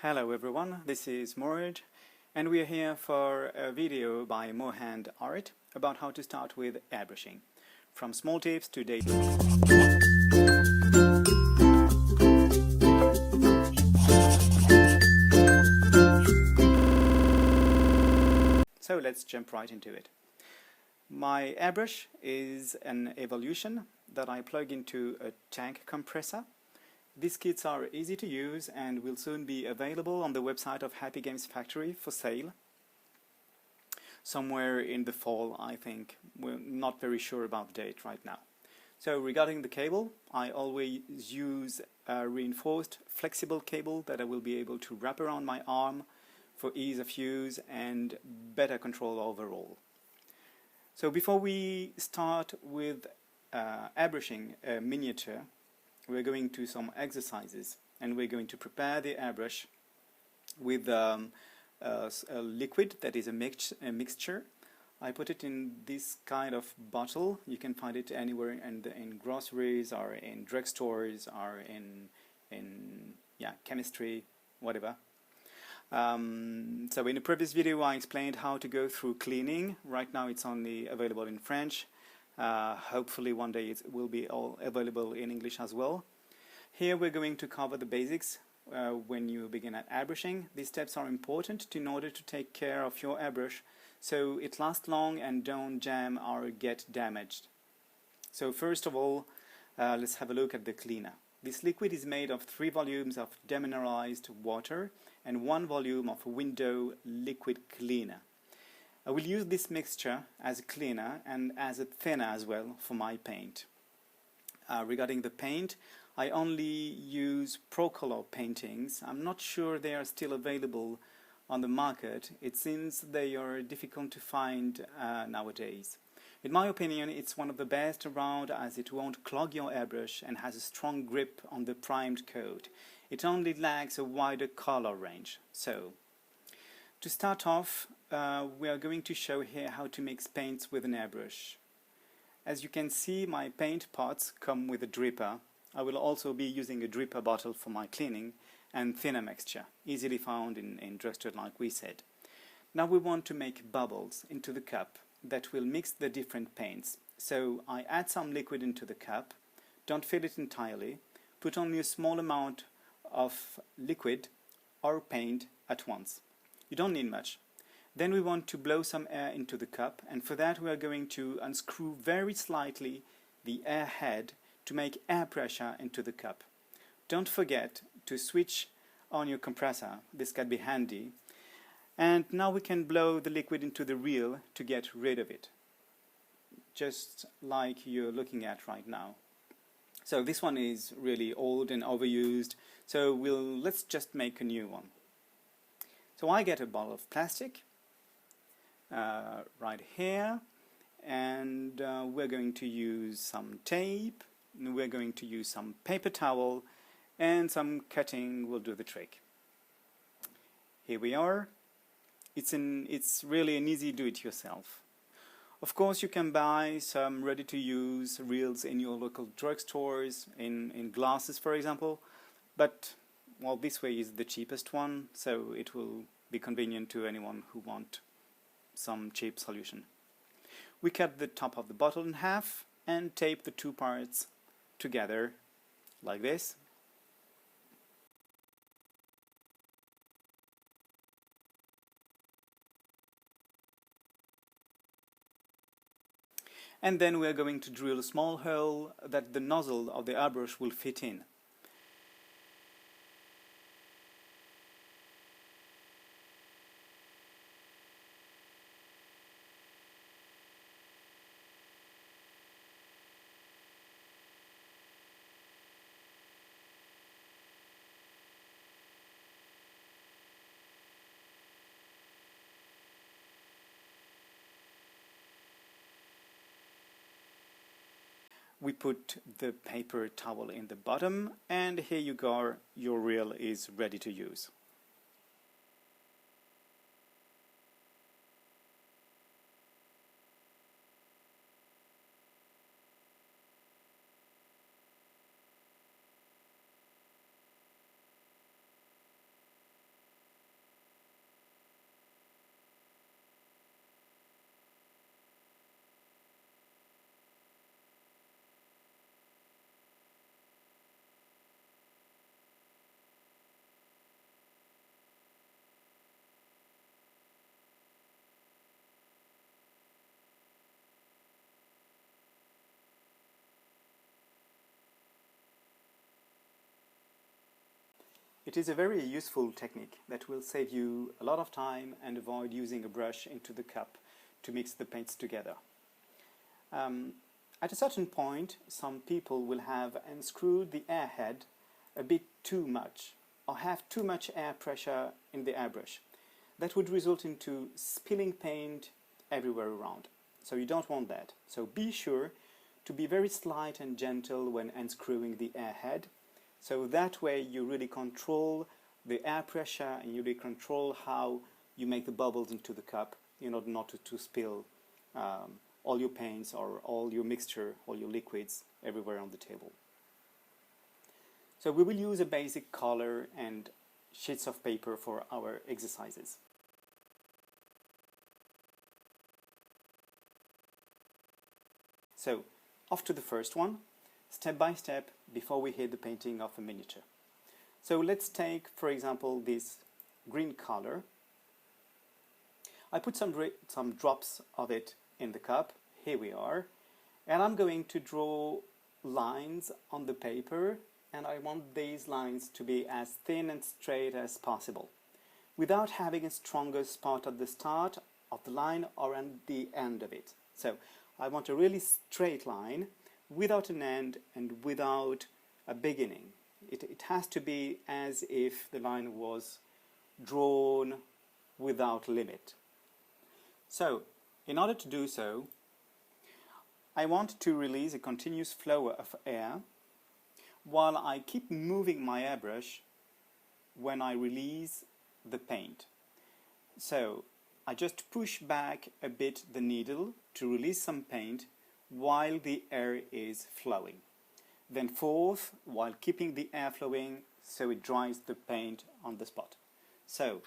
Hello everyone, this is Mohand and we are here for a video by Mohand Art about how to start with airbrushing. From small tips to daily. So let's jump right into it. My airbrush is an Evolution that I plug into a tank compressor. These kits are easy to use and will soon be available on the website of Happy Games Factory for sale. Somewhere in the fall, I think. We're not very sure about the date right now. So regarding the cable, I always use a reinforced flexible cable that I will be able to wrap around my arm for ease of use and better control overall. So before we start with airbrushing a miniature, we're going to some exercises and we're going to prepare the airbrush with a liquid that is a mixture. I put it in this kind of bottle. You can find it anywhere in groceries or in drugstores or in chemistry, whatever. So in the previous video I explained how to go through cleaning. Right now it's only available in French. Hopefully one day it will be all available in English as well. Here we're going to cover the basics when you begin at airbrushing. These steps are important in order to take care of your airbrush so it lasts long and don't jam or get damaged. So first of all, let's have a look at the cleaner. This liquid is made of 3 volumes of demineralized water and 1 volume of window liquid cleaner. I will use this mixture as a cleaner and as a thinner as well for my paint. Regarding the paint, I only use Pro-Color paintings. I'm not sure they are still available on the market. It seems they are difficult to find nowadays. In my opinion, it's one of the best around as it won't clog your airbrush and has a strong grip on the primed coat. It only lacks a wider color range. So, to start off, we are going to show here how to mix paints with an airbrush. As you can see, my paint pots come with a dripper. I will also be using a dripper bottle for my cleaning and thinner mixture, easily found in drugstore like we said. Now we want to make bubbles into the cup that will mix the different paints. So I add some liquid into the cup, don't fill it entirely, put only a small amount of liquid or paint at once. You don't need much. Then we want to blow some air into the cup, and for that we are going to unscrew very slightly the air head to make air pressure into the cup. Don't forget to switch on your compressor, this can be handy. And now we can blow the liquid into the reel to get rid of it, just like you're looking at right now. So this one is really old and overused, so let's just make a new one. So I get a bottle of plastic right here, and we're going to use some tape, we're going to use some paper towel, and some cutting will do the trick. Here we are. It's really an easy do-it-yourself. Of course you can buy some ready-to-use reels in your local drugstores, in glasses for example, but well, this way is the cheapest one, so it will be convenient to anyone who wants some cheap solution. We cut the top of the bottle in half and tape the 2 parts together like this. And then we are going to drill a small hole that the nozzle of the airbrush will fit in. We put the paper towel in the bottom, and here you go, your reel is ready to use. It is a very useful technique that will save you a lot of time and avoid using a brush into the cup to mix the paints together. At a certain point, some people will have unscrewed the air head a bit too much or have too much air pressure in the airbrush. That would result into spilling paint everywhere around. So you don't want that. So be sure to be very slight and gentle when unscrewing the air head. So that way you really control the air pressure and you really control how you make the bubbles into the cup in order not to spill all your paints or all your mixture, all your liquids everywhere on the table. So we will use a basic color and sheets of paper for our exercises. So, off to the first one, step by step before we hit the painting of a miniature. So let's take, for example, this green color. I put some drops of it in the cup. Here we are. And I'm going to draw lines on the paper, and I want these lines to be as thin and straight as possible, without having a stronger spot at the start of the line or at the end of it. So I want a really straight line without an end and without a beginning. It has to be as if the line was drawn without limit. So, in order to do so, I want to release a continuous flow of air while I keep moving my airbrush when I release the paint. So, I just push back a bit the needle to release some paint while the air is flowing. Then forth while keeping the air flowing so it dries the paint on the spot. So,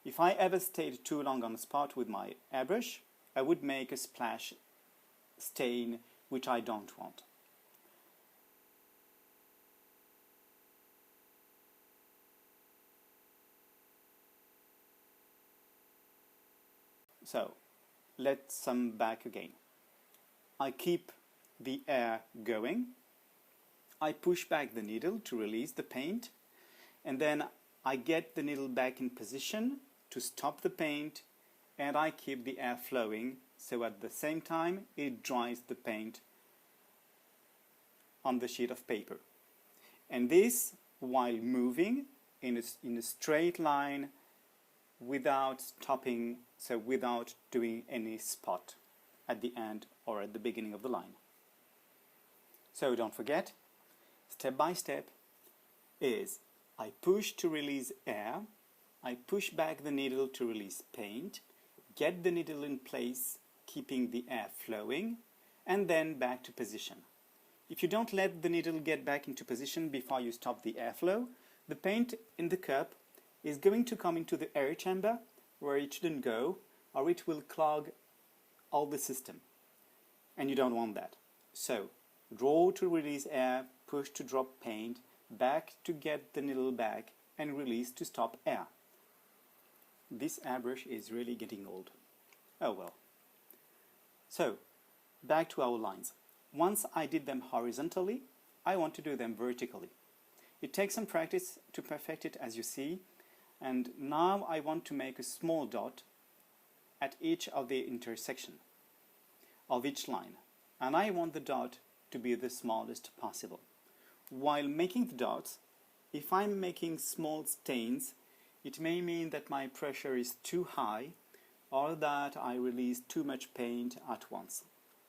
if I ever stayed too long on the spot with my airbrush, I would make a splash stain which I don't want. So, let's sum back again. I keep the air going. I push back the needle to release the paint, and then I get the needle back in position to stop the paint, and I keep the air flowing, so at the same time it dries the paint on the sheet of paper. And this while moving in a straight line without stopping, so without doing any spot at the end or at the beginning of the line. So don't forget, step by step is I push to release air, I push back the needle to release paint, get the needle in place, keeping the air flowing, and then back to position. If you don't let the needle get back into position before you stop the airflow, the paint in the cup is going to come into the air chamber where it shouldn't go, or it will clog all the system. And you don't want that. So, draw to release air, push to drop paint, back to get the needle back, and release to stop air. This airbrush is really getting old. Oh well. So, back to our lines. Once I did them horizontally, I want to do them vertically. It takes some practice to perfect it, as you see, and now I want to make a small dot at each of the intersection of each line, and I want the dot to be the smallest possible. While making the dots, if I'm making small stains, it may mean that my pressure is too high, or that I release too much paint at once,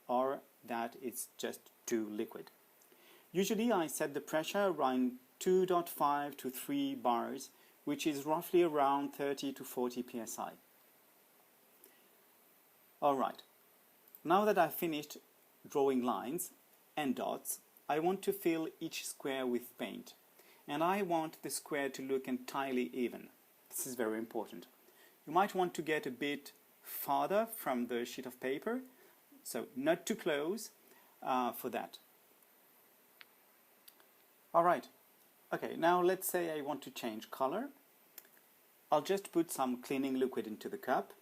or that it's just too liquid. Usually I set the pressure around 2.5 to 3 bars, which is roughly around 30 to 40 psi. Alright, now that I've finished drawing lines and dots, I want to fill each square with paint, and I want the square to look entirely even. This is very important. You might want to get a bit farther from the sheet of paper, so not too close for that. Alright, okay, now let's say I want to change color. I'll just put some cleaning liquid into the cup,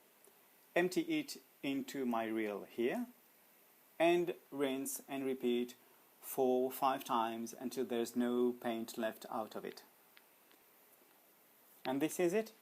empty it into my reel here, and rinse and repeat 4 or 5 times until there's no paint left out of it. And this is it.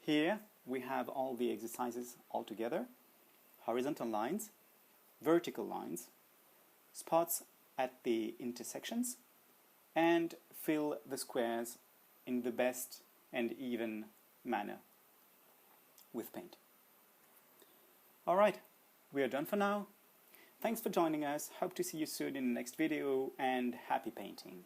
Here we have all the exercises all together: horizontal lines, vertical lines, spots at the intersections, and fill the squares in the best and even manner with paint. Alright, we are done for now. Thanks for joining us. Hope to see you soon in the next video, and happy painting!